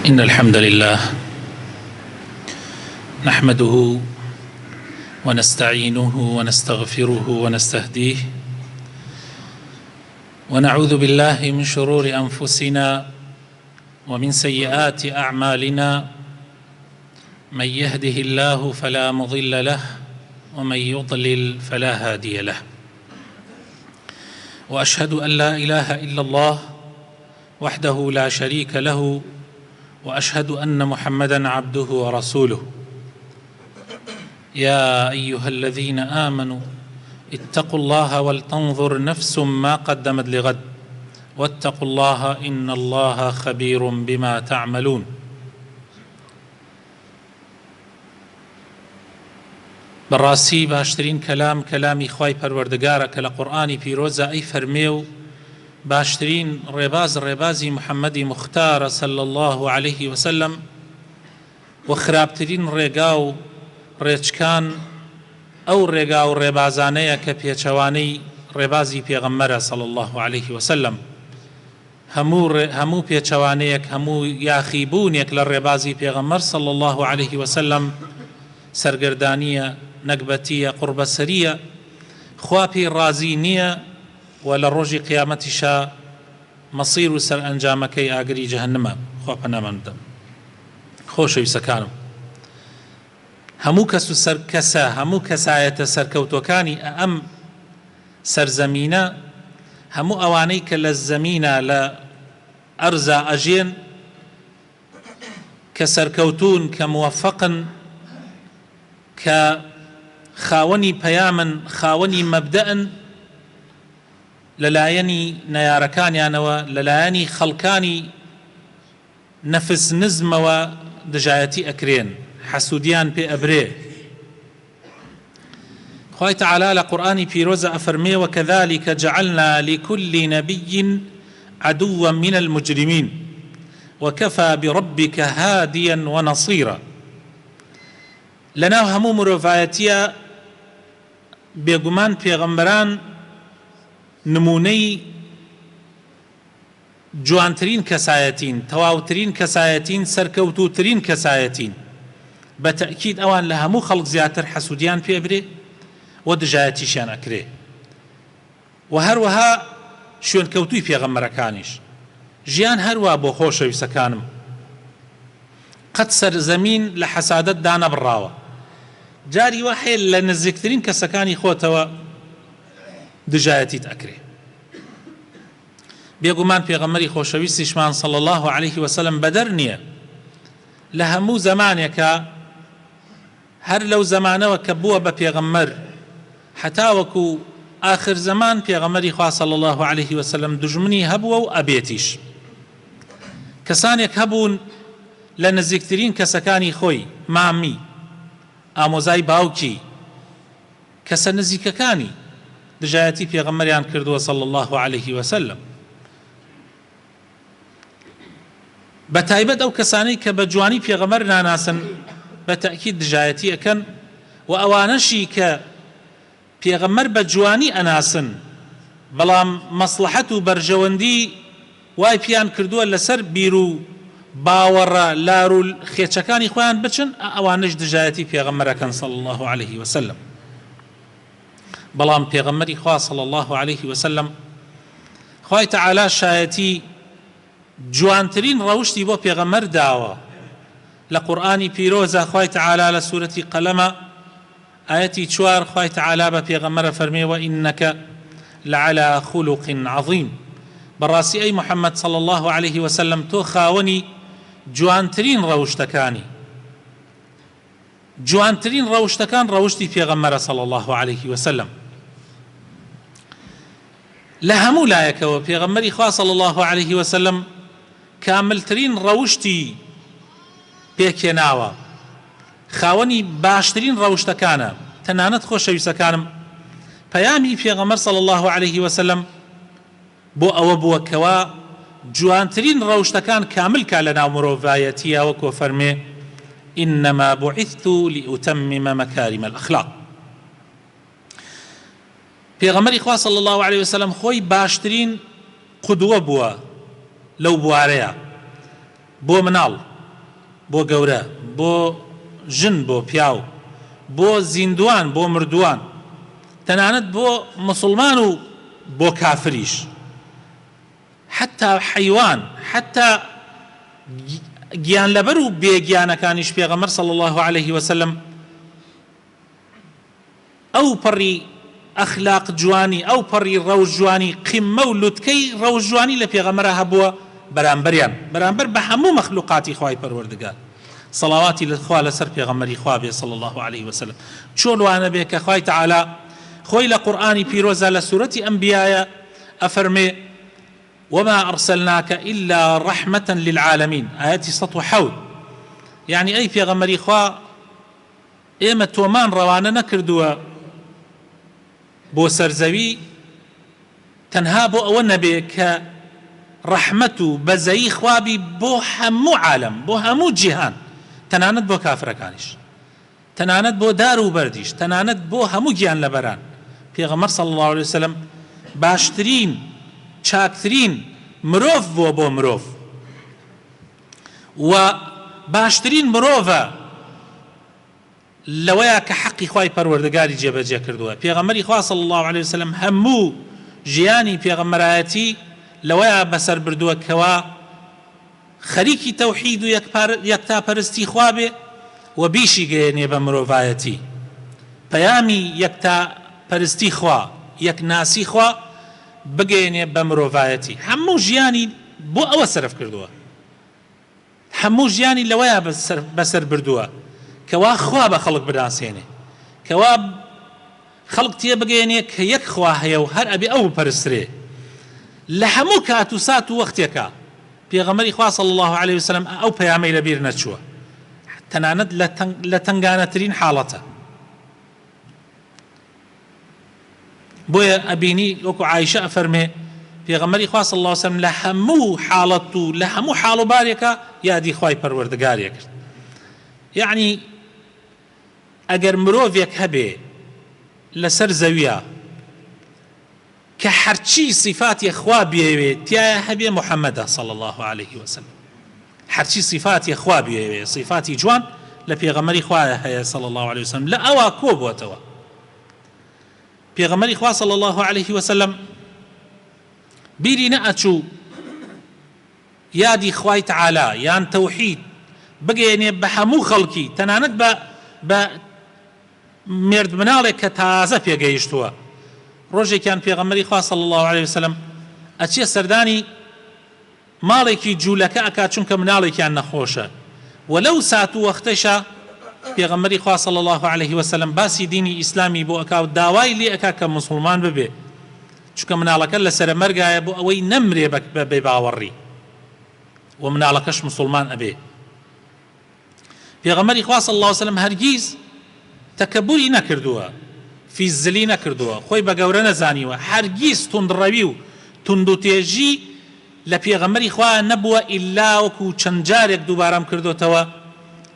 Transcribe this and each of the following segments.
إن الحمد لله نحمده ونستعينه ونستغفره ونستهديه ونعوذ بالله من شرور أنفسنا ومن سيئات أعمالنا من يهده الله فلا مضل له ومن يضلل فلا هادي له وأشهد أن لا إله إلا الله وحده لا شريك له وأشهد أن محمدًا عبده ورسوله يا أيها الذين آمنوا اتقوا الله ولتنظر نفس ما قدمت لغد واتقوا الله إن الله خبير بما تعملون. بەڕاستی باشترین کەلام کەلامی خوای پەروەردگارە کە لە قورئانی پیرۆزە ئەی فەرمێ و باشترین ڕێبازی محەممەدی مختارە صلی الله عليه وسلم و خراپترین ڕێگا و ڕێچکان ئەو ڕێگا و ڕێبازانەیە کە پێچەوانەی ڕێبازی پێغەمبەرە صلی الله عليه وسلم. هەموو پێچەوانەیەک هەموو یاخیبوونێک لە ڕێبازی پێغەمبەر صلی الله عليه وسلم سەرگەردانیە، نەکبەتیە، قوربەسەریە، خوا پێی ڕازی نییە و لە ڕۆژی قیامەتیشا مەسیر و سەر ئەنجامەکەی ئاگری جەهەنەمە. خوا پەنامان بدە. خۆشەویستەکانم، هەموو کەس و سەرکەسە هەموو کەسایەتە سەرکەوتوەکانی ئەم سەرزەمینە، هەموو ئەوانەی کە لە زەمینە لە ئەرزا ئەژێن کە سەرکەوتون، کە موەفەقن، کە خاوەنی پەیامن، خاوەنی مەبدەئن، لەلایەنی نەیارەکانیانەوە، لەلایەنی خەڵکانی نەفس نزمەوە دژایەتی ئەکرێن، حەسوودیان پێ ئەبرێ. خوای تەعالا لە قورئانی پیرۆزە ئەفەرمێ وەکەذالک جەعەلنا لكل نبي عدوا من المجرمين وكفى بربك هاديا ونصيرا. لەناو هەموو مرۆڤایەتیە بێگومان پێغەمبەران نمونەی جوانترین کەسایەتین، تەواوترین کەسایەتین، سەرکەوتووترین کەسایەتین. بە تەئکید ئەوان لە هەموو خەڵک زیاتر حەسوودیان پێبرێ و دژایەتیشیان ئەکرێ و هەروەها شوێنکەوتووی پێغەمبەرەکانیش. ژیان هەروە بۆ خۆشەویستەکانم قەت سەرزەمین لە حەسادەت دانەبڕاوە. جاری وا هەیە لە نزیکترین کەسەکانی خۆتەوە دژایەتیت ئەکرێ. بێگومان پێغەمبەری خۆشەویستیشمان صلی الله عليه وسلم بەدەر نییە لە هەموو زەمانێکە، هەر لەو زەمانەوە کە بووە بە پێغەمبەر حتا وەکو ئاخر زەمان پێغەمبەری خوا صلی الله عليه وسلم دوژمنی هەبووە و ئەبێتیش. کەسانێک هەبوون لە نزیکترین کەسەکانی خۆی، مامی، ئامۆزای باوکی، کەسە نزیکەکانی دژایەتی پێغەمبەریان کردووە صلی الله عليه وسلم. بە تایبەت ئەو کەسانەی کە بە جوانی پێغەمبەر ناناسن بە تەئکید دژایەتی ئەکەن و ئەوانەشی کە پێغەمبەر بە جوانی ئەناسن بەڵام مەسلحەت و بەرژەوەندی وای پیان کردووە لەسەر بیر و باوەڕە لار و خێچەکانی خۆیان بچن، ئەوانش دژایەتی پێغەمبەرەکەن صلی الله عليه وسلم. بەڵام پێغەمبەری خوا صلی الله عليه وسلم خوای تەعالا شایەتی جوانترین ڕەوشتی بۆ پێغەمبەر داوە. لە قورئانی پیرۆزە خوای تەعالا لە سوورەتی قەلەمە ئایەتی 4 خوای تەعالا بە پێغەمبەرە فەرمێ وئینەکە لەعەلا خولوق عەظیم. بەڕاستی ئەی محەممەد صلی الله عليه وسلم تۆ خاوەنی جوانترین ڕەوشتەکانی. جوانترین ڕەوشتەکان ڕەوشتی پێغەمبەرە صلی الله عليه وسلم. لە هەموو لایەکەوە پێغەمبەری خوا صلی الله عليه وسلم کاملترین ڕەوشتی پێکێناوە، خاوەنی باشترین ڕەوشتەکانە. تەنانەت خۆشەویستەکانم پەیامی پێغەمبەر صلی الله عليه وسلم بۆ ئەوە بووە کەوا جوانترین ڕەوشتەکان کامل کا لە ناو مرۆڤایەتیەوە کۆ فەرمێ ئینەما بوعیثت لئوتەممە مەکارم الأخلاق. پێغەمبەری خوا صلی الله عليه وسلم خۆی باشترین قودوە بووە لەو بوارەیە بۆ مناڵ بۆ گەورە، بۆ ژن، بۆ پیاو، بۆ زیندوان، بۆ مردووان، تەنانەت بۆ مسلمان و بۆ کافریش، حتا حەیوان، حتا گیان لەبەر و بێگیانەکانیش پێغەمبەر صلی الله عليه وسلم ئەو پەڕی ئەخلاق جوانی، ئەو پەڕی ڕەوش جوانی، قیممە و لوتکەی ڕەوش جوانی لە پێغەمبەرە هەبووە بەرامبەریان، بەرامبەر بە هەموو مەخلوقاتی خوای پەروەردگار. سەڵاواتی لەخوا لەسەر پێغەمبەری خوا بێ صلی الله عليه وسلم. چۆن وانە بێ کە خوای تەعالا خۆی لە قورئانی پیرۆزە لە سوورەتی ئەنبیایە ئەفەرمێ وما أرسلناك إلا رحمة للعالمين، آياتي 107. يعني أي پێغەمبەری خوا ئێمە تۆمان ڕەوانە نەکردووە بۆ سەرزەوی تەنها بۆ ئەوە نەبێ کە ڕەحمەت و بەزەیی خوابی بۆ هەموو عالم، بۆ هەموو جیهان، تەنانەت بۆ کافرەکانیش، تەنانەت بۆ دار و بەردیش، تەنانەت بۆ هەموو گیان لەبەران. پێغەمبەر صلی الله عليه وسلم باشترین چاکترین مرۆڤ بووە بۆ مرۆڤ و باشترین مرۆڤە لەوەیە کە حەقی خوای پەروەردگاری جێبەجێ کردووە. پێغەمبەری خوا صلی الله عليه وسلم هەموو ژیانی پێغەمبەرایەتی لەوەیە بەسەر بردووە کەوا خەریکی تەوحید و یەکتاپەرستی خوا بێ و بیشی گەیەنێ بە مرۆڤایەتی، پەیامی یەکتاپەرستی خوا، یەکناسی خوا بگەێنێ بە مرۆڤایەتی. هەموو ژیانی بۆ ئەوە سەرف کردووە، هەموو ژیانی لەوەیە بەسەر بردووە کەوا خوا بە خەڵک بناسێنێ، کەوا خەڵک تێ بگەێنێ کە یەک خوا هەیە و هەر ئەبێ ئەو بپەرسترێ لە هەموو کات و سات و وەختێکە. پێغەمبەری خوا صلی الله عليه وسلم ئەو پەیامەی لەبیر نەچووە، تەنانەت لە تەنگانەترین حاڵەتە. بۆیە ئەبینی وەکو عایشە ئەفەرمێ پێغەمبەری خوا صلی الله عليه وسلم لە هەموو حاڵەت و لە هەموو حاڵ و بارێکە یادی خوای پەروەردگارێ کرد. یعنی ئەگەر مرۆڤێک هەبێ لەسەر زەویە کە هەرچی صفاتی خوا بێوێ تایە هەبێ محەممەدە صلی الله عليه وسلم، هەرچی صفاتی خوا بێوێ، صفاتی جوان لە پێغەمبەری خوایە هەیە صلی الله عليه وسلم، لە ئەوە کۆ بووەتەوە. پێغەمبەری خوا صلی الله عليه وسلم بیری نەئەچوو یادی خوای تەعالا یان تەوحید بگەێنێ بە هەموو خەڵکی، تەنانەت بە مێرد مناڵێک کە تازە پێگەیشتووە. ڕۆژێکیان پێغەمبەری خوا صلی الله عليه وسلم ئەچێ سەردانی ماڵێکی جوولەکە ئەکات چونکە مناڵێکیان نەخۆشە، وەلەو سات و وەختەشە پێغەمبەری خوا صلی الله عليه وسلم باسی دینی ئیسلامی بۆ ئەکا و داوای لێ ئەکا کە مسلمان ببێ، چونکە مناڵەکە لە سەرە مەرگایە بۆ ئەوەی نەمرێ بە بێباوەڕی و مناڵەکەش مسلمان ئەبێ. پێغەمبەری خوا صلی الله عليه وسلم هەرگیز تەکەبوری نەکردووە، فیزلی نەکردووە، خۆی بە گەورە نەزانیوە، هەرگیز توندڕەوی و توندوتێژی لە پێغەمبەری خوا نەبووە ئیلا وەکو چەند جارێک دووبارەم کردوتەوە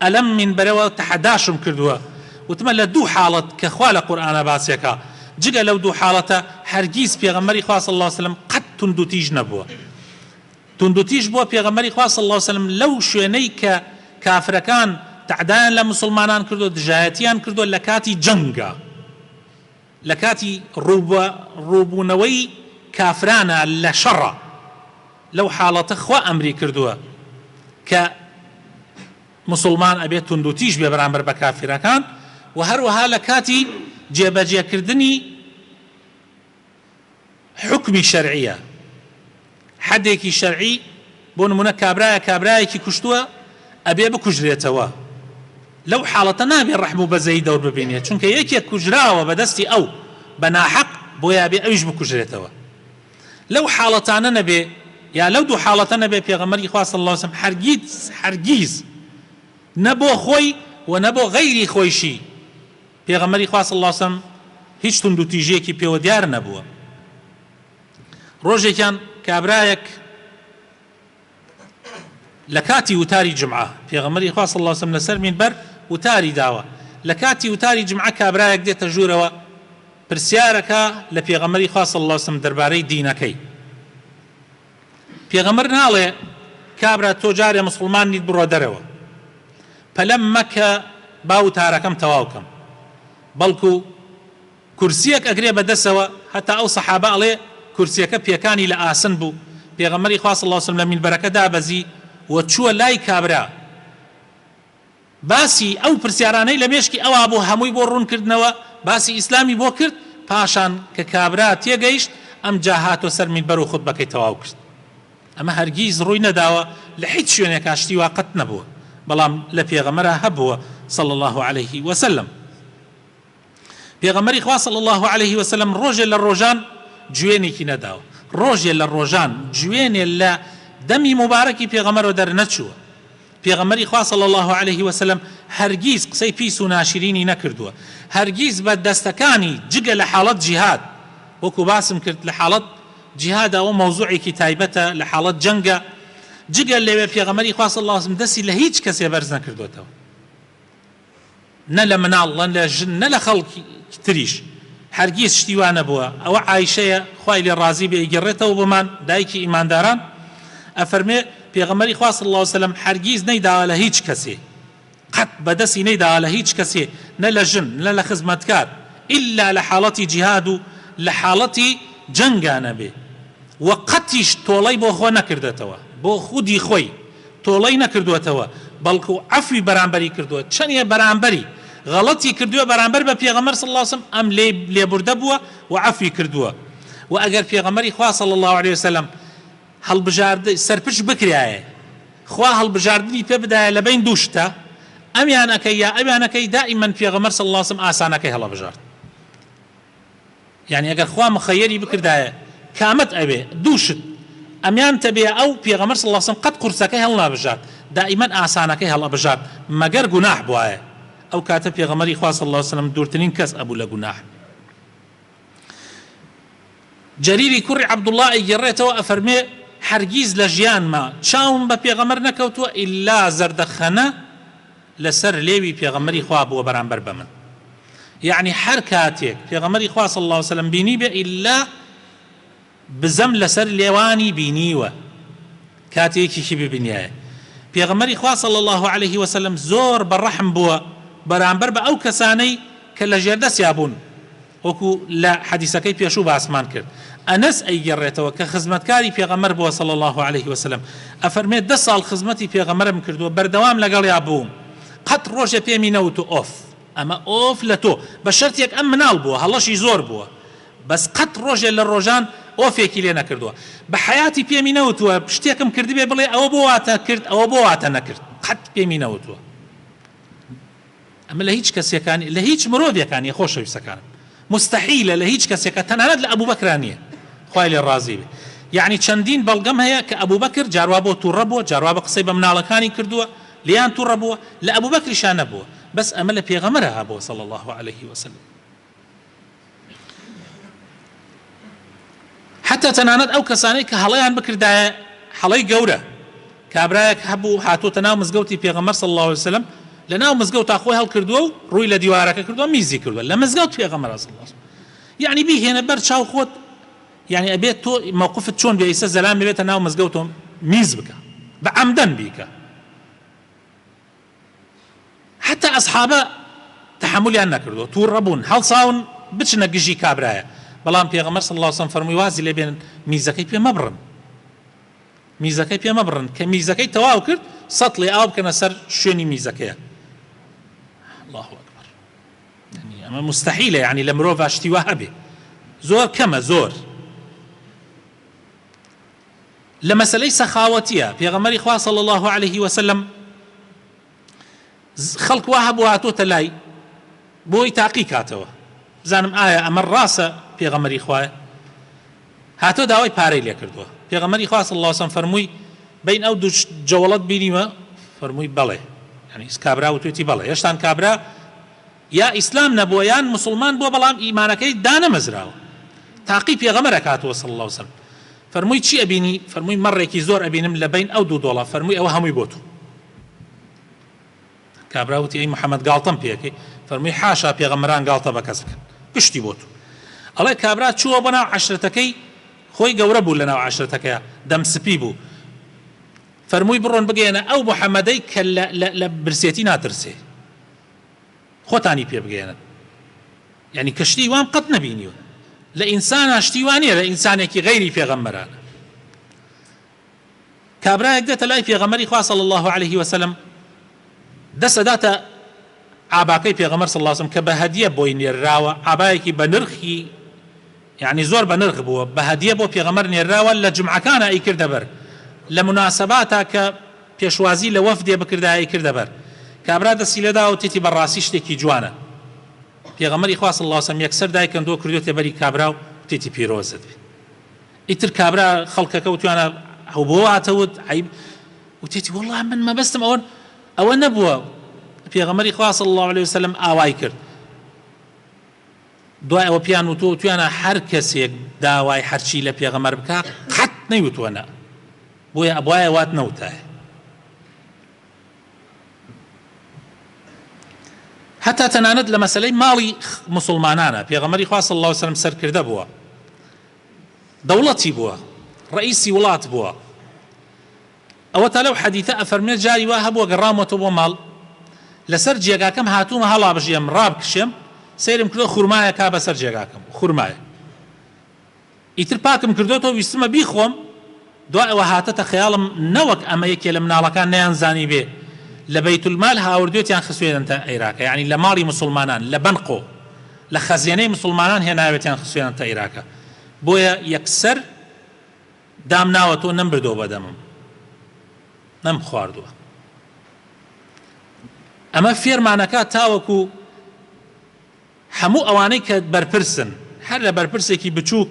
ئەلەم منبەرەوە تەحەداشم کردووە، وتمە لە دوو حاڵەت کە خوا لە قورئانە باسێکە، جگە لەو دوو حاڵەتە هەرگیز پێغەمبەری خوا صلی الله عليه وسلم قەت توندوتیژ نەبووە. توندوتیژ بووە پێغەمبەری خوا صلی الله عليه وسلم لەو شوێنەی کە کافرەکان تەعدایان لە مسلمانان کردو، دژایەتیان کردو لە کاتی جەنگە، لە کاتی ڕووبوونەوەی کافرانە لە شەڕە، لەو حاڵەتە خوا ئەمری کردووە کە مسلمان ئەبێت توندوتیژ بێ بەرامبەر بە کافرەکان، و هەروەها لە کاتی جێبەجێکردنی حکمی شەرعیە، حەدێکی شەرعی، بۆ نمونە کابرایەکی کوشتووە ئەبێ بکوژرێتەوە، لەو حاڵەتە نابێ ڕەحم و بەزەیی دەور ببینێت، چونکە یەکێک کوژراوە بەدەستی ئەو بە ناحەق بۆیە بێ ئەویش بکوژرێتەوە. لەو حاڵەتانە نەبێ، یا لەو دوو حاڵەتە نەبێ پێغەمبەری خوا صلی الله عليه وسلم هەرگیز نەبۆ خۆی و نەبۆ غەیری خۆیشی پێغەمبەری خوا صلی الله عليه وسلم هیچ توندوتیژیەکی پێوە دیار نەبووە. ڕۆژێکیان کابرایەک لە کاتی وتاری جمعە، پێغەمبەری خوا صلی الله عليه وسلم لەسەر مینبەر وتاری داوە، لە کاتی وتاری جمعە کابرایەک دێتە ژوورەوە پرسیارەکە لە پێغەمبەری خوا صلی الله عليه وسلم دەربارەی دینەکەی. پێغەمبەر ناڵێ کابرا تۆ جارێ مسلمان نیت بڕۆ دەرەوە، پەلەم مەکە باو تارەکەم تەواوکەم بەڵکو کورسیەک ئەگرێ بەدەستەوە هەتا ئەو سەحابە ئەڵێ کورسیەکە پێکانی لە ئاسن بوو پێغەمبەری خوا صلی الله علیه و سلم لە مینبەرەکە دابەزی و چووە لای کابرا باسی ئەو پرسیارانەی لە مێشکی ئەوا بوو هەمووی بۆ ڕوونکردنەوە باسی ئیسلامی بۆ کرد پاشان کە کابرا تێگەیشت ئەم جا هاتۆ سەر مینبەر و خوتبەکەی تەواو کرد ئەمە هەرگیز ڕووی نەداوە لە هیچ شوێنێکا شتی وا قەت نەبووە بەڵام لە پێغەمبەرە هەبووە صلی الله عليه وسلم پێغەمبەری خوا صلی الله عليه وسلم ڕۆژێ لە ڕۆژان گوێنێکی نەداوە ڕۆژێ لە ڕۆژان گوێنێ لە دەمی مبارەکی پێغەمبەرەوە دەرنەچووە پێغەمبەری خوا صلی الله عليه وسلم هەرگیز قسەی پیس و ناشرینی نەکردووە هەرگیز بە دەستەکانی جگە لە حاڵەت جیهاد وەکو باسم کرد لە حاڵەت جیهاد ئەوە مەوزوعێکی تایبەتە لە حاڵەت جەنگە جگە لەوێ پێغەمبەری خوا صلی الله عليه وسلم دەستی لە هیچ کەسێ بەرز نەکردوێتەوە نە لە مناڵ لە ژن نە لە خەڵکی تریش هەرگیز شتی وا نەبووە ئەوە عایشەیە خوای لێ ڕازی بێ ئیگەڕێتەوە بۆمان دایکی ئیمانداران ئەفەرمێ پێغەمبەری خوا صلی الله عليه وسلم هەرگیز نەیداوە لە هیچ کەسێ قەت بەدەستی نەیداوە لە هیچ کەسێ نە لە ژن نە لە خزمەتکار ئیلا لە حاڵەتی جیهاد و لە حاڵەتی جەنگانە بێ و قەتیش تۆڵەی بۆ خۆ نەکردێتەوە بۆ خودی خۆی تۆڵەی نەکردوێتەوە بەڵکو عەفوی بەرامبەری کردووە چەندێ بەرامبەری غەڵەتی کردووە بەرامبەر بە پێغەمبەر صلی الله عليه وسلم ئەم لێبوردە بووە و عەفوی کردووە و ئەگەر پێغەمبەری خوا صلی الله عليه وسلم هەڵبژاردە سەرپش بکرایە خوا هەڵبژاردنی پێ بدایە لە بین دوو شتە ئەمیانەکەی یا ئەمیانەکەی دائیمەن پێغەمبەر صلی الله عليه وسلم ئاسانەکەی هەڵەبژارد یعنی ئەگەر خوا مخەیەری بکردایە کامەت ئەوێ دوو شت ئەمیان تەبێ ئەو پێغەمبەر صلی الله عليه وسلم قەت قورسەکەی هەڵنابژارد دائیمەن ئاسانەکەی هەڵەبژارد مەگەر گوناح بوایە ئەو کاتە پێغەمبەری خوا صلی الله عليه وسلم دوورترین کەس ئەبوو لە گوناح جەریری کوڕی عەبدوڵڵاه ئەیگەڕێتەوە ئەفەرمێ هەرگیز لە ژیانما چاوم بە پێغەمبەر نەکەوتووە ئیلا زەردەخەنە لەسەر لێوی پێغەمبەری خوا بووە بەرامبەر بە من یعنی هەر کاتێک پێغەمبەری خوا صلی الله عليه وسلم بینی بێ ئیلا بزەم لەسەر لێوانی بینیوە کاتێکیشی ببینایە پێغەمبەری خوا صلی الله عليه وسلم زۆر بەڕەحم بووە بەرامبەر بە ئەو کەسانەی کە لە ژێردەستیا بوون وەکو لە حەدیسەکەی پێشوو باسمان کرد ئەنەس ئەیگەڕێتەوە کە خزمەتکاری پێغەمبەر بووە صلی الله عليه وسلم ئەفەرمێت 10 ساڵ خزمەتی پێغەمبەرم کردووە بەردەوام لەگەڵیا بووم قەت ڕۆژێ پێمی نەوتو ئۆف ئەمە ئۆف لە تۆ بە شەرتێک ئەم مناڵ بووە هەڵەشی زۆر بووە بەس قەت ڕۆژێ لە ڕۆژان ئۆفێکی لێ نەکردووە بە حیاتی پێمی نەوتووە شتێکم کردی بێ بڵێ ئەوە بۆ واتە کرد ئەوە بۆ واتە نەکرد قەت پێمی نەوتووە ئەمە لە هیچ کەسێکانی لە هیچ مرۆڤێکانی خۆشەویستەکانم مستحیلە لە هیچ کەسێکە تەنانەت لە ئەبوو بەکرا نییە خوای لێ ڕازی بێ یعنی چەندین بەڵگەم هەیە کە ئەبوو بەکر جاروا بۆ تووڕە بووە جاروا بە قسەی بە مناڵەکانی کردووە لیان تووڕە بووە لە ئەبوو بەکریشان نەبووە بەس ئەمە لە پێغەمبەرە هەبووە صلی الله عليه وسلم حتى تەنانەت ئەو کەسانەی کە هەڵەیان بکردایە هەڵەی گەورە کابرایەک هەبوو هاتووەتە ناو مزگەوتی پێغەمبەر صلی الله عليه وسلم لە ناو مزگەوتا خۆی هەڵکردووە و ڕووی لە دیوارەکە کردووە میزی کردووە لە مزگەوت پێغەمبەر صلی الله عليه وسلم یعنی بیهێنە بەر چاو خۆت یعنی ئەبێت تۆ موقفت چۆن بێ ئێستا زەلام بێتە ناو مزگەوتەوە میز بکە بە عەمدەن بیکە حتى ئەسحابە تەحملیان نەکردووە تووڕە بوون هەڵساون بچنە گژی کابرایە بەڵام پێغەمبەر صلی الله عليه وسلم فەرمووی وازی لێ بێنن میزەکەی پێ مەبڕن میزەکەی پێ مەبڕن کە میزەکەی تەواو کرد سەتڵی ئاو بکەنە سەر شوێنی میزەکەیە الله ئەکبەر يعني ئەمە مستحیلە يعني لە مرۆڤ شتی وا هەبێ زۆر کەمە زۆر لە مەسەلەی سەخاوەتیە پێغەمبەری خوا صلی الله عليه وسلم خەڵک وا هەبوو هاتۆتە لای بۆی تاقی کاتەوە بزانم ئایا ئەمە ڕاستە پێغەمبەری خوایە هاتۆ داوای پارەی لێ کردووە پێغەمبەری خوا صلی الله عليه وسلم فەرمووی بین ئەو دوو جەوڵەت بینیمە فەرمووی بەڵێ يعني کابرا وتوێتی بەڵێ هێشتان کابرا یا ئیسلام نەبووە یان مسلمان بووە بەڵام ئیمانەکەی دانەمەزراوە تاقی پێغەمبەرە کاتەوە صلی الله عليه وسلم فەرمووی چی ئەبینی فەرمووی مەڕێکی زۆر ئەبینم لە بین ئەو دوو دۆڵە فەرمووی ئەوە هەمووی بۆ تۆ کابرا وتی ئەی محەممەد گاڵتەم پێکەی فەرمووی حاشا پێغەمبەران گاڵتە بە کەس بکەن گشتی بۆ تۆ ئەڵێ کابرا چووە بۆ ناو عەشرەتەکەی خۆی گەورە بوو لە ناو عەشرەتەکەیە دەمسپی بوو فەرمووی بڕۆن بگەێنە ئەو محەممەدەی کە لە برسێتی ناترسێ خۆتانی پێ بگەێنن یعنی کەشتی وام قەت نەبینیوە لە ئینسان شتی وانە لە ئینسانێکی غەیری پێغەمبەرانە کابرایەک دێتە لای پێغەمبەری خوا صلی الله عليه وسلم دەسەداتە ئاباکەی پێغەمبەر صلی الله عليه وسلم کە بە هەدیە بۆی نێرراوە ئابایەکی بە نرخی یعنی زۆر بە نرخ بووە بە هەدیە بۆ پێغەمبەر نێرراوە لە جمعەکانە ئەیکردە بەر لە مناسەباتە کە پێشوازی لە وەفدێ بکردا ئەیکردە بەر کابرا دەستی لێدا و تێتی بەڕاستی شتێکی جوانە پێغەمبەری خوا صلی الله عليه وسلم یەکسەر دایکەندۆ کردوێتە بەری کابرا و تێتی پیرۆزت ئیتر کابرا خەڵکەکە وتوانە ئەو بۆ هاتەوت عیب وتێتی وەڵڵا من مەبەستم ئەوە نەبووە پێغەمبەری خوا صلی الله عليه وسلم ئاوای کرد دوای ئەوە پیان وتوانە هەر کەسێک داوای هەرچی لە پێغەمبەر بکە قەت نەیوتوەنە بۆیە ئەبوایە وات نەوتایە حتى تەنانەت لە مەسەلەی ماڵی مسلمانانە پێغەمبەری خوا صلی الله عليه وسلم سەرکردە بووە دەوڵەتی بووە ڕئیسی وڵات بووە ئەوە تا لەو حەدیثە ئەفەرمێت جاری وا هەبووە گەڕامەوە بۆ ماڵ لەسەر جێگاکەم هاتوومە هەڵا بژێم ڕابکشێم سیرم کردو خورمایە کا بەسەر جێگاکەم خورمایە ئیتر پاکم کردوتەوە ویستمە بیخۆم دوای ئەوە هاتەتە خەیاڵم نەوەک ئەمە یەکێ لە مناڵەکان نەیانزانی بێ لە بەیت المال هاوردوێتیان خسوێنن تا عێراقە یعنی لە ماڵی مسلمانان لە بنقۆ لە خەزیێنەی مسلمانان هێناوێتیان خسوێنن تا عێراقە بۆیە یەکسەر دام ناوە تۆ نەمبردۆ بەدەمم نەم خواردووە ئەمە فێرمانەکە تاوەکو هەموو ئەوانەی کە بەرپرسن هەر لە بەرپرسێکی بچووک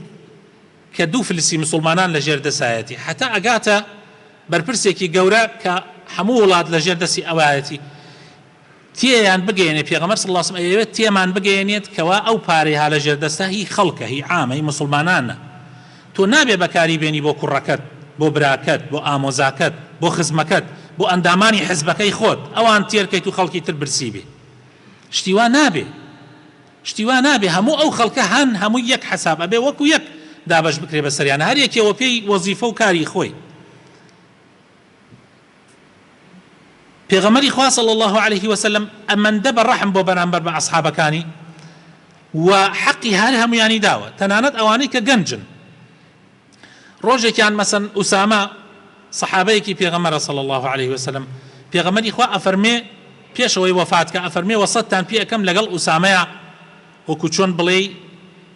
کە دوو فلسی مسلمانان لە ژێر دەسایەتی حتا ئەگاتە بەرپرسێکی گەورە کە هەموو وڵات لە ژێر دەستی ئەوایەتی تێیان بگەێنێ پێغەمبەر صلی الله عليه وسلم ئەوێت تێمان بگەێنێت کەوا ئەو پارەی ها لە ژێر دەستا هی خەڵکە هی عامە هی مسلمانانە تۆ نابێ بەکاری بێنی بۆ کوڕەکەت بۆ براکەت بۆ ئامۆزاکەت بۆ خزمەکەت بۆ ئەندامانی حزبەکەی خۆت ئەوان تێرکەیت و خەڵکی تر برسی بێ شتیوان نابێ هەموو ئەو خەڵکە هەن هەموو یەک حساب ئەبێ وەکو یەک دابەش بکرێ بەسەریانە هەر یەکێوە پێی وەزیفە و کاری خۆی پێغەمبەری خوا صلی الله عليه وسلم ئەمەندە بەڕەحم بۆ بەرامبەر بە ئەسحابەکانی و حەقی هەر هەمویانی داوە تەنانەت ئەوانەی کە گەنجن ڕۆژێکیان مەسەن ئوسامە سەحابەیەکی پێغەمبەرە صلی الله عليه وسلم پێغەمبەری خوا ئەفەرمێ پێشەوەی وەفاتکە ئەفەرمێ وەسەدتان پێ ئەەکەم لەگەڵ ئوسامەیە وەکو چۆن بڵێ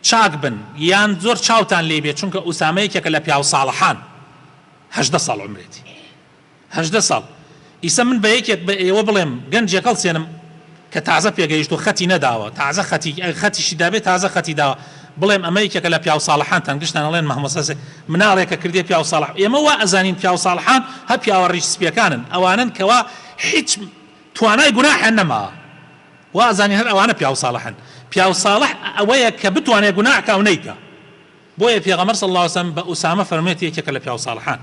چاک بن یان زۆر چاوتان لێ بێت چونکە ئوسامەیەکێکە لە پیاو ساڵحان 18 ساڵ عمرێتی 18 ساڵ ئیسە من بە یەکێک بە ئێوە بڵێم گەنجێک هەڵسێنم کە تازە پێگەیشت و خەتی نەداوە تازە خەتیشی دابێت تازە خەتی داوە بڵێم ئەمە یەکێکە لە پیاو ساڵحانتان گشتان ئەڵێن مەحمەد مناڵێکە کردێ پیاو ساڵح ئێمە وا ئەزانین پیاو ساڵحان هە پیاوە ڕیش سپیەکانن ئەوانن کەوا هیچ توانای گوناحیان نەماوە وا ئەزانین هەر ئەوانە پیاو ساڵحن پیاو ساڵح ئەوەیە کە بتوانێت گوناحکە و نەیکە بۆیە پێغەمبەر صلی الله عليه وسلم بە ئوسامە فەرمێت یەکێکە لە پیاو ساڵحان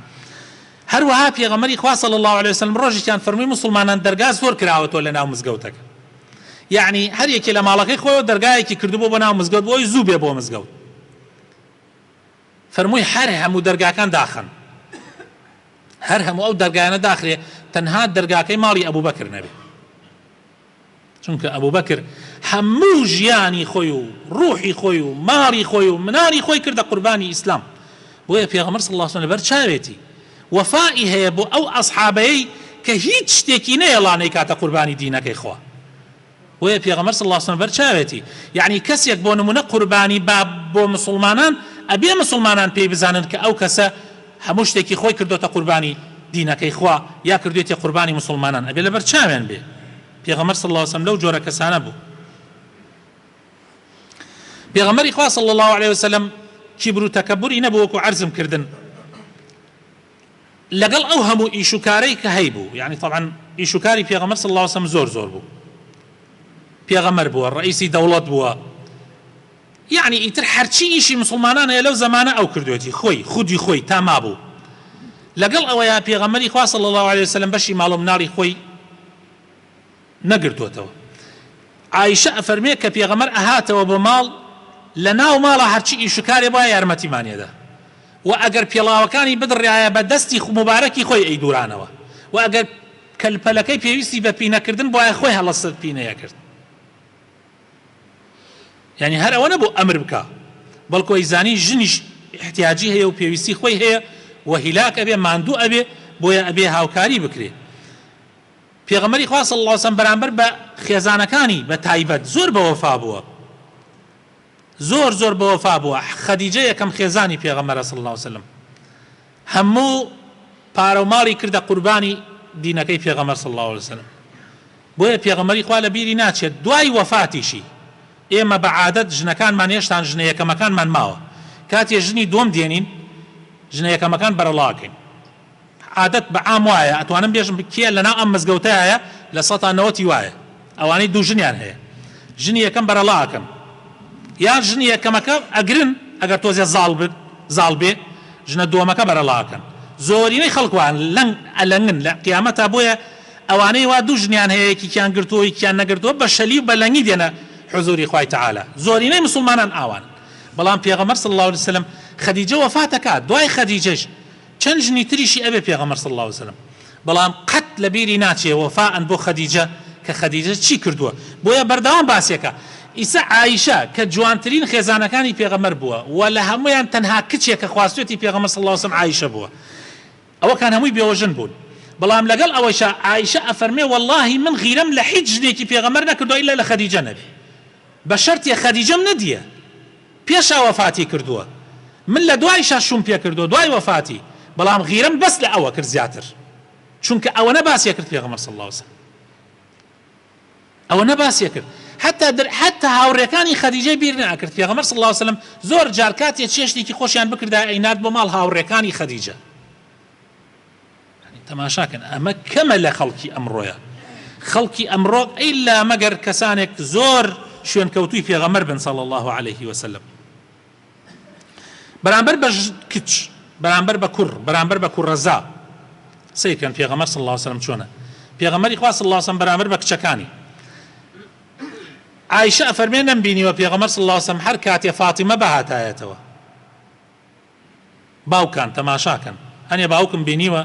هەروەها پێغەمبەری خوا صلی الله عليه وسلم ڕۆژێکیان فەرمووی مسلمانان دەرگا زۆر کراوەتەوە لە ناو مزگەوتەکە یعنی هەر یەکێ لە ماڵەکەی خۆیەوە دەرگایەکی کردبوو بۆ ناو مزگەوت بۆی زوو بێ بۆ مزگەوت فەرمووی هەر هەموو دەرگاکان داخن هەر هەموو ئەو دەرگایانە داخرێ تەنها دەرگاکەی ماڵی ئەبوبەکر نەبێ چونکە ئەبوبەکر هەموو ژیانی خۆی و ڕوحی خۆی و ماڵی خۆی و منانی خۆی کردە قوربانی ئیسلام بۆیە پێغەمبەر صلی الله عليه وسلم لەبەر چاوێتی وەفای هەیە بۆ ئەو ئەسحابەیەی کە هیچ شتێکی نەیەڵانەی کاتە قوربانی دینەکەی خوا بۆیە پێغەمبەر صلی الله عليه وسلم بەر چاوێتی یعنی کەسێک بۆ نمونە قوربانی با بۆ مسلمانان ئەبێ مسلمانان پێی بزانن کە ئەو کەسە هەموو شتێکی خۆی کردوتە قوربانی دینەکەی خوا یا کردوێتی قوربانی مسلمانان ئەبێ لەبەر چاوێن بێ پێغەمبەر صلی الله عليه وسلم لەو جۆرە کەسانە بوو پێغەمبەری خوا صلی الله عليه وسلم کیبر و تەکەبوری نەبوو وەکو عەرزم کردن لەگەڵ ئەو هەموو ئیشوکارەی کە هەیبوو یعنی طبعا ئیشوکاری پێغەمبەر صلی الله عليه وسلم زۆر بوو پێغەمبەر بووە ڕئیسی دەوڵەت بووە یعنی ئیتر هەرچی ئیشی مسلمانان هەیە لەو زەمانە ئەو کردوێتی خودی خۆی تا مابوو لەگەڵ ئەوەیە پێغەمبەری خوا صلی الله عليه وسلم بەشی ماڵ و مناڵی خۆی نەگرتووەتەوە عایشە ئەفەرمێ کە پێغەمبەر ئەهاتەوە بۆ ماڵ لە ناو ماڵە هەرچی ئیشوکارێ بووە یارمەتیمانێدا و ئەگەر پێڵاوەکانی بدڕایە بە دەستی مبارەکی خۆی ئەیدورانەوە و ئەگەر کەلپەلەکەی پێویستی بە پینەکردن بۆیە خۆی هەڵەسەر پینەیە کرد. یعنی هەر ئەوە نەبوو ئەمر بکە بەڵکو ئەیزانی ژنیش احتیاجی هەیە و پێویستی خۆی هەیە و هیلاک ئەبێ ماندوو ئەبێ بۆیە ئەبێ هاوکاری بکرێ. پێغەمبەری خوا صلی الله علیه و سلم بەرامبەر بە خێزانەکانی بە تایبەت زۆر بەوەفا بووە، زۆر بەوەفا بووە. خەدیجە یەکەم خێزانی پێغەمبەرە صلی الله علیه و سلم، هەموو پارە و ماڵی کردە قوربانی دینەکەی پێغەمبەر صلی الله علیه و سلم. بۆیە پێغەمبەری خوا لە بیری ناچێت دوای وەفاتیشی ئێمە بە عادەت ژنەکانمان هێشتان ژنە یەکەمەکانمان ماوە، کاتێ ژنی دۆم دێنین ژنە یەکەمەکان بەرەڵاکەین. عادەت بە عام وایە، ئەتوانم بێژم کێ لەناو ئەم مزگەوتایە لە 190 وایە ئەوانەی دوو ژنیان هەیە، ژنی یەکەم بەرەڵاکەم یان ژنی یەکەمەکە ئەگرن ئەگەر تۆزێ زاڵ بێ ژنە دووەمەکە بەرەڵاکەن. زۆرینەی خەڵکوان ئەلەنگن لە قیامەتا، بۆیە ئەوانەی وا دوو ژنیان هەیە یەکیان گرتووە یەکیان نەگرتووە بە شەلی و بەلەنگی دێنە حزوری خوای تعالی. زۆرینەی مسلمانان ئاوان. بەڵام پێغەمبەر صلی الله علیه و سلم خەدیجە وەفات دەکات، دوای خەدیجەش چەند ژنی تریشی ئەبێ پێغەمبەر صلی الله علیه و سلم، بەڵام قەت لە بیری ناچێ وەفاءن بۆ خەدیجە کە خەدیجە چی کردووە. بۆیە بەردەوام باسێکە. ئیسا عایشە کە جوانترین خێزانەکانی پێغەمبەر بووە و لە هەمویان تەنها کچێک کە خواستوێتی پێغەمبەر صلی الله علیه و سلم عایشە بووە، ئەوەکان هەمووی بێوەژن بوون. بەڵام لەگەڵ ئەوەیشە عایشە ئەفەرمێ واللهی من غیرەم لە هیچ ژنێکی پێغەمبەر نەکردووە ئیلا لە خەدیجە نەبێ، بە شەرتێ خەدیجەم نەدیە پێشا وەفاتی کردووە، من لە دوایشا شوم پێ کردووە دوای وەفاتی، بەڵام غیرەم بەس لە ئەوە کرد زیاتر، چونکە ئەوە نەباسیە کرد پێغەمبەر صلی الله علیه و سلم، ئەوە نەباسیە کرد. حتى هاوڕێکانی خەدیجەی بیر نەکرد. پێغەمبەر صلی الله علیه و سلم زۆر جار کاتێ چێشتێکی خۆشیان بکردا ئەینات بۆ ماڵ هاوڕێکانی خەدیجە. تەماشاکەن ئەمە کەمە لە خەڵکی ئەمڕۆیە. خەڵکی ئەمڕۆ ئیلا مەگەر کەسانێک زۆر شوێنکەوتووی پێغەمبەر بن صلی الله عليه وسلم. بەرامبەر بە کچ، بەرامبەر بە کوڕ، بەرامبەر بە کوڕەزا سەیرکەن پێغەمبەر صلی الله عليه وسلم چۆنە. پێغەمبەری خوا صلی الله عليه وسلم بەرامبەر بە کچەکانی عایشە ئەفەرمێ نەمبینیوە پێغەمبەر صلی الله عليه وسلم هەر کاتێ فاتیمە بەهاتایەتەوە. باوکان تەماشاکەن، هەنێ باوکم بینیوە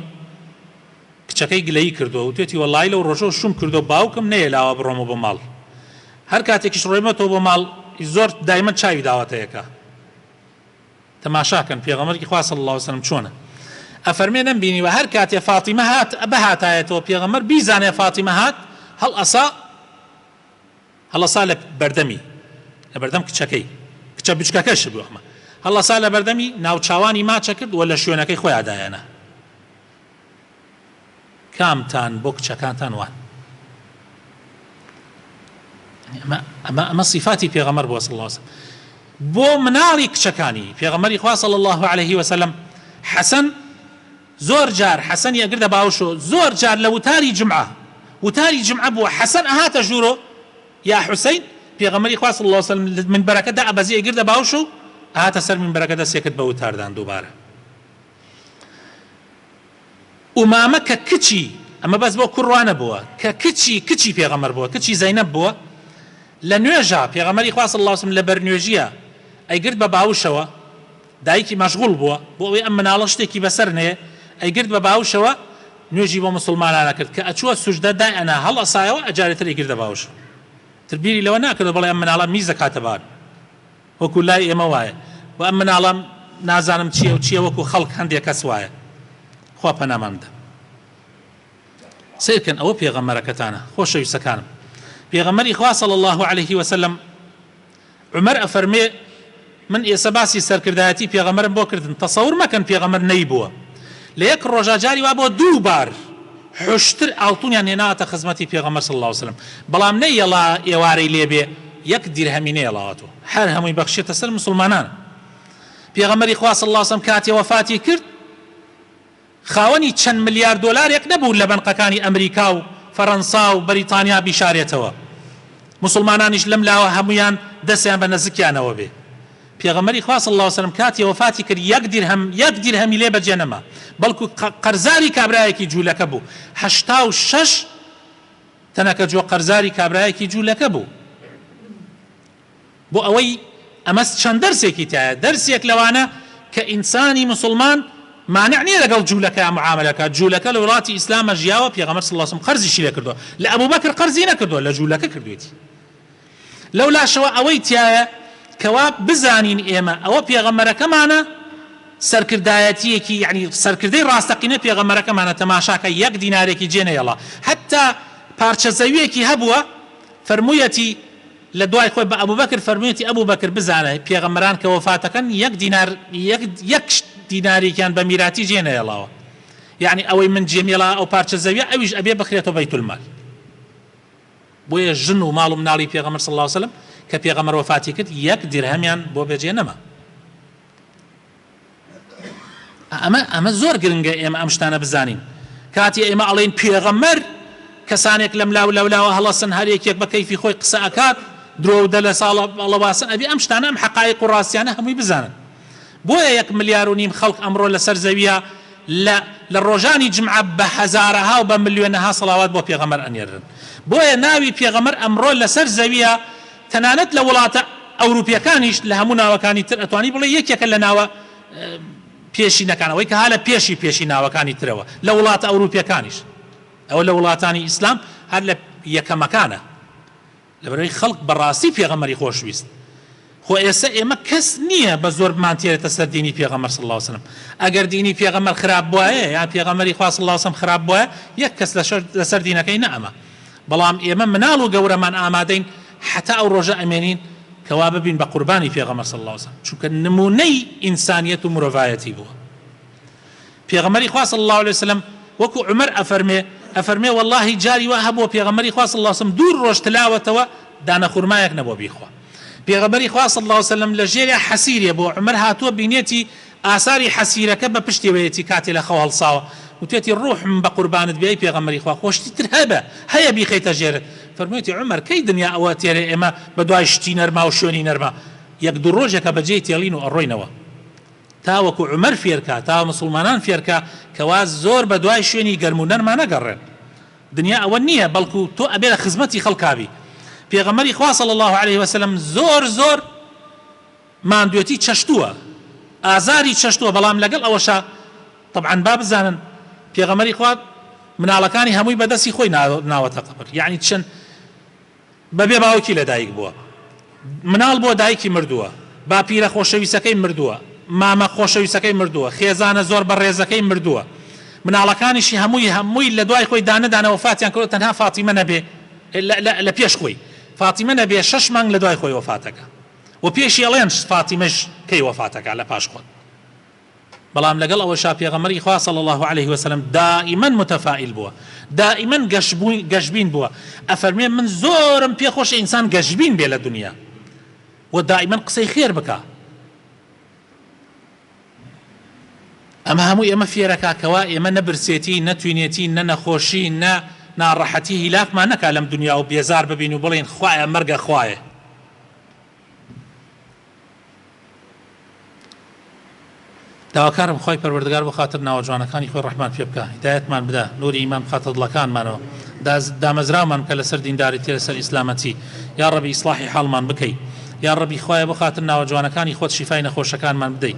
کچەکەی گلەیی کردووە و توێتی وەڵڵای لەو ڕۆژە شوم کردو باوکم نەیەلاوە بڕۆمە بۆ ماڵ. هەر کاتێکیش ڕۆیمەتەوە بۆ ماڵ زۆر دایمەن چاوی داوەتەیەکە. تەماشاکەن پێغەمبەری خوا صلی الله عليه وسلم چۆنە. ئەفەرمێ نەمبینیوە هەر کاتێ فاتیمە هات بەهاتایەتەوە پێغەمبەر بیزانێ فاتیمە هات هەڵەسا لە بەردەمی، لە بەردەم کچەکەی، کچە بچکەکەش بوو ئەمە، هەڵەسا لە بەردەمی ناوچاوانی ماچە کرد و لە شوێنەکەی خۆی ئادایەنە. کامتان بۆ کچەکانتان وان. ئەمە صفاتی پێغەمبەر بووە صلی الله علیه وسلم. بۆ مناڵی کچەکانی پێغەمبەری خوا صلی الله عليه وسلم حەسەن زۆر جار حەسەن ئەگردە باوشۆ زۆر جار لە وتاری جمعە بووە حەسەن ئەهاتە ژوورۆ یا حوسەین پێغەمبەری خوا صلی الله علیه وسلم منبەرەکەدا ئەبەزی ئەگردە باوشۆ ئەهاتە سەر منبەرەکە دەستێکت بە وتاردان دووبارە. ئومامە کە کچی ئەمە بەس بۆ کوڕوانە بووە کە کچی پێغەمبەر بووە، کچی زەینەب بووە، لە نوێژە پێغەمبەری خوا صلی الله علیه وسلم لە بەرنوێژیە ئەیگرت بە باوشەوە، دایکی مەشغوڵ بووە بۆ ئەوەی ئەم مناڵە شتێکی بەسەر نەیە، ئەیگرت بە باوشەوە نوێژی بۆ مسلمانانە کرد کە ئەچووە سوژدە دایەنا هەڵەسایەوە ئەجارێتر ئەیگرت بە باوشە. تربیری لەوە ناکرد بەڵێ ئەم مناڵە میز دەکاتە بار وەکو لای ئێمە وایە، و ئەم مناڵە نازانم چییە و چییە وەکو خەڵک هەندێک کەس وایە. خوا پەنامان بدە. سیرکەن ئەوە پێغەمبەرەکەتانە خۆشەویستەکانم. پێغەمبەری خوا صلی الله عليه وسلم عومەر ئەفەرمێ من ئێستا باسی سەرکردایەتی پێغەمبەرم بۆ کردن، تەسەور مەکەن پێغەمبەر نەی بووە، لە یەک ڕۆژە جاری وا بۆ دوو بار حوشتر ئاڵتونیان هێناوەتە خزمەتی پێغەمبەر صلی الله عليه وسلم، بەڵام نەیەڵا ئێوارەی لێبێ یەک دیرهەمی نەیەڵاوەتەوە، هەر هەمووی بەخشێتە سەر مسلمانان. پێغەمبەری خوا صلی الله عليه وسلم کاتێ وەفاتی کرد خاوەنی چەند ملیار دۆلارێک نەبوو لە بەنقەکانی ئەمریکا و فەڕەنسا و بەریتانیا بیشارێتەوە، مسلمانانیش لەم لاوە هەمویان دەستیان بە نەزکیانەوە بێ. پێغەمبەری خوا صلی الله عليه وسلم کاتی وفاتی کرد یەک دیرهەمی لێ بەجێ نەما، بەڵکو قەرزاری کابرایەکی جوولەکە بوو، 86 تەنەکە جۆ قەرزاری کابرایەکی جوولەکە بوو. بۆ ئەوەی ئەمە چەند دەرسێکی تایە، دەرسێک لەوانە كإنساني مسلمان مانع نییە لەگەڵ جوولەکە معاملەکە جوولەکە لە وڵاتی ئیسلامە ژیاوە پێغەمبەر صلی الله علیه و سلم قەرزیشی لێ کردووە لە ئەبوو بەکر قەرزی نەکردووە لە جوولەکە کردوێتی لەولاشەوە ئەوەی تایە کەوا بزانین ئێمە ئەوە پێغەمبەرەکەمانە سەرکردایەتیەکی یعنی سەرکردەی ڕاستەقینە پێغەمبەرەکەمانە تەماشاکە یەک دینارێکی جێنەیەڵا هەتا پارچە زەویەکی هەبووە فەرموویەتی لە دوای خۆی بە ئەبوو بەکر فەرموویەتی ئەبوو بەکر بزانە پێغەمبەران کە وەفاتەکەن یەک دیناریکیان بە میراتی جێنەیەڵاوە یعنی ئەوەی من جێمێڵا ئەو پارچە زەویە ئەویش ئەبێ بخرێتەوە بەیت المال بۆیە ژن و ماڵ و مناڵی پێغەمبەر صلی الله علیه و سلم کە پێغەمبەر وەفاتی کرد یەک دیرهەمیان بۆ بێجێ نەما ئەمە زۆر گرنگە ئێمە ئەم شتانە بزانین کاتی ئێمە ئەڵێن پێغەمبەر کەسانێک لەم لاو هەڵەسن هەر یەکێک بە کەیفی خۆی قسە ئەکات درۆ دە لە ساڵە بەڵەواسن ئەبێ ئەم شتانە ئەم حەقایق و ڕاستیانە هەمووی بزانن بۆیە 1.5 ملیار خەڵک ئەمڕۆ لەسەر زەویە لە ڕۆژانی جمعە بە هەزارەها و بە ملیۆنەها سەڵاوات بۆ پێغەمبەر ئەنێرن بۆیە ناوی پێغەمبەر ئەمڕۆ لەسەر زەویە تەنانەت لە وڵاتە ئەوروپیەکانیش لە هەموو ناوەکانی تر ئەتوانی بڵێ یەکێکە لە ناوە پێشینەکانەوەی کە ها لە پێشی ناوەکانی ترەوە لە وڵاتە ئەوروپیەکانیش ئەوە لە وڵاتانی ئیسلام هەر لە یەکەمەکانە لەبەرەوەی خەڵک بەڕاستی پێغەمبەری خۆشویست خۆ ئێستا ئێمە کەس نییە بە زۆر بمان تێرێتە سەر دینی پێغەمبەر صلی الله علیه و سلم ئەگەر دینی پێغەمبەر خراپ بووایە یان پێغەمبەری خوا صلی الله علیه و سلم خراپ بووایە یەک کەس لەسەر دینەکەی نەئەمە بەڵام ئێمە مناڵ و گەورەمان ئامادەین حتا ئەو ڕۆژە ئەمێنین کەوا ببین بە قوربانی پێغەمبەر صلی الله علیه و سلم چونکە نمونەی ئینسانیەت و مرۆڤایەتی بووە پێغەمبەری خوا صلی الله علیه و سلم وەکو عومەر ئەفەرمێ والله جاری وا هەبووە پێغەمبەری خوا صلی الله علیه و سلم دوور ڕۆژ تلاوەتەوە دانە خورمایەک نەبووە بیخوا پێغەمبەری خوا صلی الله علیه و سلم لە ژێرە حەسیرێ بۆ عومەر هاتووە بینێتی ئاساری حەسیرەکە بە پشتێوەیەتی کاتێ لە خەو هەڵساوە وتێتی ڕوحم بە قوربانت بێی پێغەمبەری خوا خۆشتی تر هەیە بیخەیتە ژێرت فەرموویەتی عومەر کەی دنیا ئەوە تێرە ئێمە بە دوای شتی نەرما و شوێنی نەرما یەک دوو ڕۆژێکە بەجێی تێڵین و ئەڕۆینەوە تاوەکو عومەر فێرکە تا مسلمانان فێرکە کەوا زۆر بە دوای شوێنی گەرم و نەرما نەگەڕێن دنیا ئەوە نییە بەڵکو تۆ ئەبێ لە خزمەتی خەڵکاوی پێغەمبەری خوا صلی الله علیه و سلم زۆر ماندوێتی چەشتووە ئازاری چەشتووە بەڵام لەگەڵ ئەوەشە طبعا با بزانن پێغەمبەری خوا مناڵەکانی هەمووی بەدەستی خۆی ناوەتە قەبر یعنی چەند بەبێ باوکی لەدایک بووە مناڵ بۆ دایکی مردووە باپیرە خۆشەویستەکەی مردووە مامە خۆشەویستەکەی مردووە خێزانە زۆر بەڕێزەکەی مردووە مناڵەکانیشی هەمووی لە دوای خۆی دانە وفاتیان کردووە تەنها فاتیمە نەبێ لە پێش خۆی فاتیمە نەبێ 6 مانگ لە دوای خۆی وفاتەکە و پێشی ئەڵێن فاتیمەش کەی وفاتەکە لە پاش خۆت بەڵام لەگەڵ ئەوەشا پێغەمبەری خوا صلی الله علیه و سلم دائما متفائل بووە دائما گەشبین بووە ئەفەرمێ من زۆرم پێخۆش ئینسان گەشبین بێ لە دنیا و دائما قسەی خێر بکە ئەمە هەمووی ئێمە فێرەکاکەوە ئێمە نەبرسێتی نەتوینێتی نەخۆشی ناڕەحەتی هیلاکمان نەکا لەم دنیا و بێزار ببین و بڵێن خوایە مەرگە خوایە داواکارم خۆی پەروەردگار بۆ خاتر ناوەجوانەکانی خۆی ڕەحمان پێ بکە هیدایەتمان بدە نوری ئیمان بخاتە دڵەکانمانەوە دامەزراومان کە لەسەر دینداریتی لەسەر ئیسلامەتی یا ڕەبی ئیسلاحی حاڵمان بکەی یا ڕەبی خوایە بۆ خاتر ناوەجوانەکانی خۆت شیفای نەخۆشەکانمان بدەی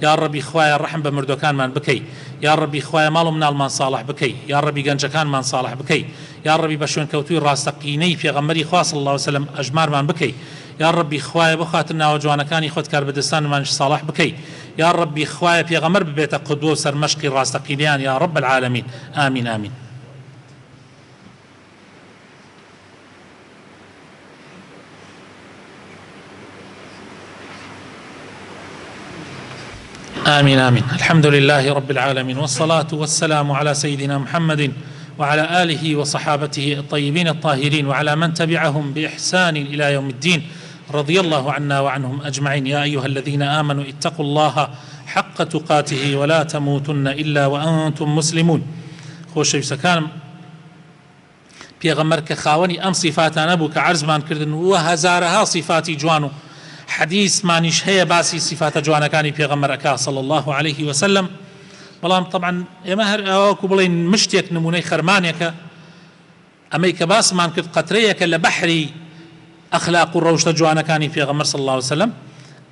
یا ڕەبی خوایە ڕەحم بە مردوەکانمان بکەی یا ڕەبی خوایە ماڵ و مناڵمان ساڵح بکەی یا ڕەبی گەنجەکانمان ساڵح بکەی یا ڕەبی بە شوێنکەوتووی ڕاستەقینەی پێغەمبەری خوا صلی الله علیه و سلم ئەژمارمان بکەی یا ڕەبی خوایە بۆ خاتر ناوەجوانەکانی خۆت کاربەدەستانمانش ساڵح بکەی یا ڕەبی خوایە پێغەمبەر ببێتە قودوە و سەرمەشقی ڕاستەقینەیان یا ڕەب العالەمین ئامین ئامین آمين آمين الحمد لله رب العالمين والصلاة والسلام على سيدنا محمد وعلى آله وصحابته الطيبين الطاهرين وعلى من تبعهم بإحسان إلى يوم الدين رضي الله عنا وعنهم أجمعين يا أيها الذين آمنوا اتقوا الله حق تقاته ولا تموتن إلا وأنتم مسلمون خوش سكان پێغەمبەر کە خاوەنی ئەم صفاتانە بوو کە عەرزمان کردن و هەزارەها صفاتی جوان و حديث مانيش هي باسي صفات جوانا كان في غمرك صلى الله عليه وسلم بلام طبعا اما هر اوكو بلين مشتيك نموني خرمانيك اميك باس مان كنت قطريك لبحري اخلاق الروش جوانا كان في غمر صلى الله عليه وسلم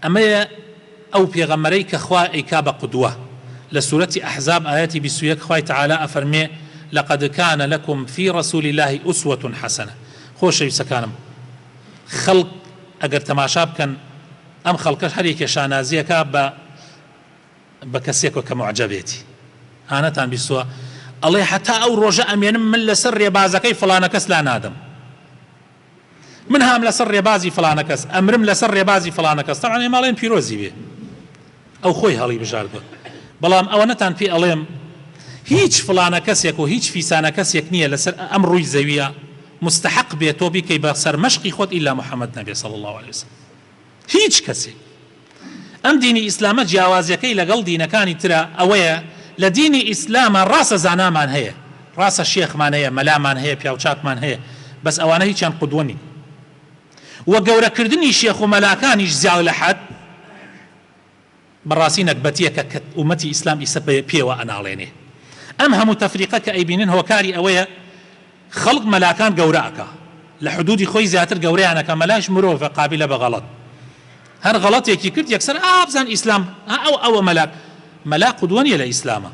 اما ئەو پێغەمبەرەی کە خوا ئەیکا بە قودوە. لە سورەتی ئەحزاب ئاەتی 21 خوای تەعالا ئەفەرمێ لقد كان لكم في رسول الله أسوة حسنة. خۆشەویستەکانم خەڵک ئەگەر تەماشا بکەن ئەم خەڵکەش هەرێکێ شانازیەکە بە کەسێکە کە معجەبێتی هانەتان بیستووە ئەڵێ حتا ئەو ڕۆژە ئەمێنم من لەسەر ڕێبازەکەی فڵانە کەس لا نادەم، من هام لەسەر ڕێبازی فڵانە کەس، ئەمرم لەسەر ڕێبازی فڵانە کەس. تەعاان ماڵێن پیرۆزی بێ ئەو خۆی هەڵی بژاردووە. بەڵام ئەوە نەتان پێ ئەڵێم هیچ فڵانە کەسێک و هیچ فیسانە کەسێک نییە لەسەر ئەم ڕووی زەویە مستحق بێت تۆ بیکەی بە سەر مەشقی خۆت ئیلا محەممەد نەبێ صلی الله عليه وسلم. هیچ کەسێک. ئەم دینی ئیسلامە جیاوازیەکەی لەگەڵ دینەکانی ترە ئەوەیە لە دینی ئیسلامە ڕاستە زانامان هەیە، ڕاستە شێخمان هەیە، مەلامان هەیە، پیاوچاکمان هەیە، بەس ئەوانە هیچیان قودوە نین. وە گەورەکردنی شێخ و مەلاکانیش زیاو لە حەد بەڕاستی نەکبەتیەکە کە ئومەتی ئیسلام ئیسە پێوە ئەناڵێنێ. ئەم هەموو تەفریقە کە ئەیبینن هۆکاری ئەوەیە خەڵق مەلاکان گەورەکە لە حدودی خۆی زیاتر گەورەیانەکە، مەلایش مرۆڤە قابلە بە غەڵەت، هەر غەڵەتێکی کرد یەکسەر ئابزان ئیسلام ئەوە مەلا قودوە نیە لە ئیسلامە،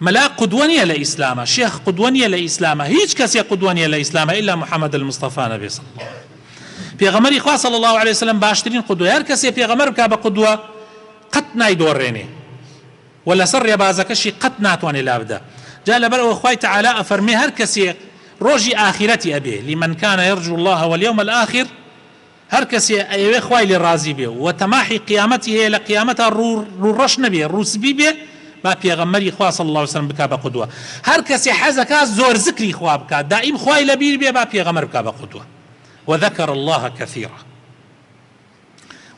مەلا قودوە نیە لە ئیسلامە، شێخ قودوە نیە لە ئیسلامە، هیچ کەسێک قودوە نیە لە ئیسلامە ئیلا محەممەد المستەفا نەبێ صلی الله عليه وسلم. پێغەمبەری خوا صلی الله عليه وسلم باشترین قودوە، هەر کەسێ پێغەمبەر بکا بە قودوە قەت نایدۆڕێنێ و لەسەر ڕێبازەکەشی قەت ناتوانێ لابدە. جا لەبەرەوە خوای تەعالا ئەفەرمێ هەر کەسێک ڕۆژی ئاخرەتی ئەبێ لمن كان يرجو الله واليوم الآخر، هەر کەسێ ئەوێ خوای لێ ڕازی بێ و تەماحی قیامەتی هەیە لە قیامەتە ڕوڕەش نەبێ ڕووسبی بێ با پێغەمبەری خوا صلی الله عليه وسلم بکا بە قودوە. هەر کەسێ حەزەکە زۆر ذکری خوا بکات دائیم خوای لەبیر بێ با پێغەمبەر بکا بە قودوە. وذكر الله كثيرا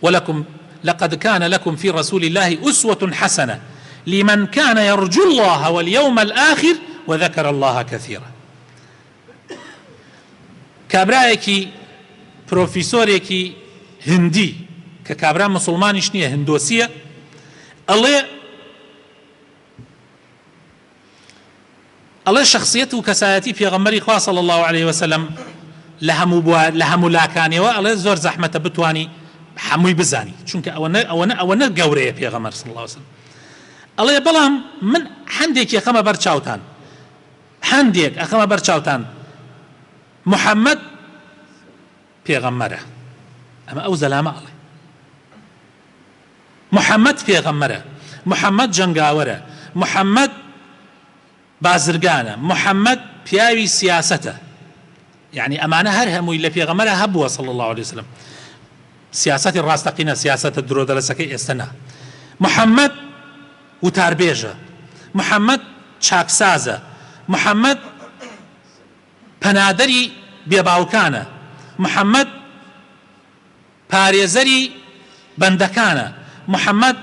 ولكم لقد كان لكم في رسول الله أسوة حسنة لمن كان يرجو الله واليوم الآخر وذكر الله كثيرا. کابراایەکی پرۆفیسۆرێکی هندی کە کابرا مسلمانیش نییە هندۆسیە ئەڵێ شخصیەت و کەسایەتی پێغەمبەری خوا صلی الله عليه وسلم لە هەموو لاکانەوە ئەڵێ زۆر زەحمەتە بتوانی هەمووی بزانی، چونکە ئەوە گەورەیە پێغەمبەر صلی الله عليه وسلم. ئەڵێ بەڵام من هەندێک ئەخەمە بەرچاوتان، هەندێک ئەخەمە بەرچاوتان. محەممەد پێغەمبەرە، ئەمە ئەو زەلامە ئەڵێ محەممەد پێغەمبەرە، محەممەد جەنگاوەرە، محەممەد بازرگانە، محەممەد پیاوی سیاسەتە. یعنی ئەمانە هەر هەمووی لە پێغەمبەرە هەبووە صلی الله عليه وسلم. سیاسەتی ڕاستەقینە، سیاسەتە درۆدەرەسەکەی ئێستا نا. محەممەد وتاربێژە، محەممەد چاکسازە، محەممەد پەنادەری بێباوکانە، محەممەد پارێزەری بەندەکانە، محەممەد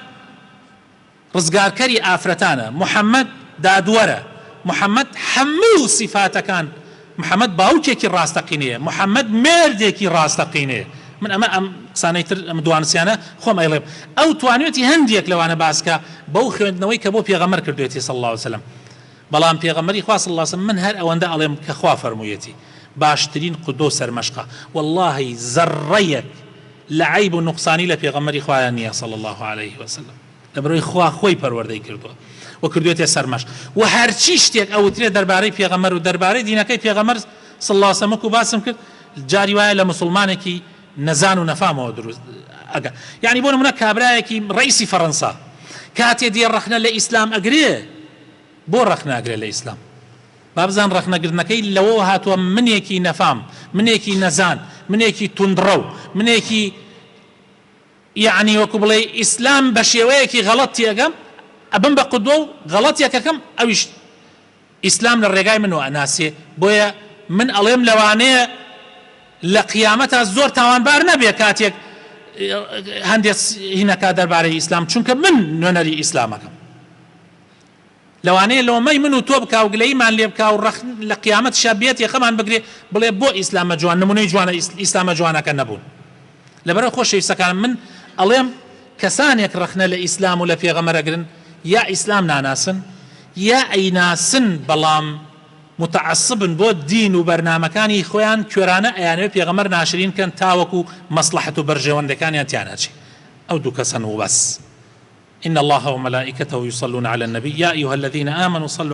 ڕزگارکەری ئافرەتانە، محەممەد دادوەرە، محەممەد هەموو سیفاتەکان، محەممەد باوکێکی ڕاستەقینەیە، محەممەد مێردێکی ڕاستەقینەیە. من ئەمە قسانەی تر ئەم دوانسیانە خۆم ئەیڵێم ئەو توانێتی هەندێک لەوانە باسکە بەو خوێندنەوەی کە بۆ پێغەمبەر کردوێتی صلی الله عليه وسلم. بەڵام پێغەمبەری خوا صلی الله عليه وسلم من هەر ئەوەندە ئەڵێم کە خوا فەرموویەتی باشترین قودۆ سەرمەشقە، واللهی زەڕەیەک لە عیب و نوقسانی لە پێغەمبەری خوایان نییە صلی الله عليه وسلم، لەبەرەوەی خوا خۆی پەروەردەی کردووە و کردوێتە سەرمەش. و هەرچی شتێک ئەوترێ دەربارەی پێغەمبەر و دەربارەی دینەکەی پێغەمبەر صلی الله عليه وسلم و باسم کرد جاری وایە لە مسلمانێکی نەزان و نەفامەوە دروست ئەگە. یعنی بۆ نمونە کابرایەکی ڕئیسی فەڕەنسا کاتێ دێ ڕەخنە لە ئیسلام ئەگرێ بۆ ڕەخناگرێت لە ئیسلام، بابزان ڕەخنەگرنەکەی لەوە هاتووە منێکی نەفام، منێکی نەزان، منێکی توندڕە و منێکی یعنی وەکو بڵێ ئیسلام بە شێوەیەکی غەڵەت تێگەم ئەبم بە قودوە و غەڵەتێکەکەم ئەویش ئیسلام لە ڕێگای منەوە ئەناسێ. بۆیە من ئەڵێم لەوانەیە لە قیامەتە زۆر تاوانبار نەبێ کاتێک هەندێک هینەکە دەربارەی ئیسلام، چونکە من نوێنەری ئیسلامەکەم. لەوانەیە لۆمەی من و تۆ بکا و گلەیمان لێ بکا و لە قیامەت شابێت یەخەمان بگرێ بڵێ بۆ ئیسلامە جوان نمونەی جوانە ئیسلامە جوانەکە نەبوون. لەبەرەوە خۆشەویستەکانم من ئەڵێم کەسانێک ڕەخنە لە ئیسلام و لە پێغەمبەرەگرن یا ئیسلام ناناسن یا ئەیناسن بەڵام متعصبن بۆ دین و بەرنامەکانی خۆیان کوێرانە ئەیانەوێت پێغەمبەر ناشرین کەن تاوەکو مەسلحەت و بەرژێوەندەکانیان تیانەچێ. ئەو دوو کەسن و بەس. إن الله وملائكته يصلون على النبي يا أيها الذين آمنوا صلوا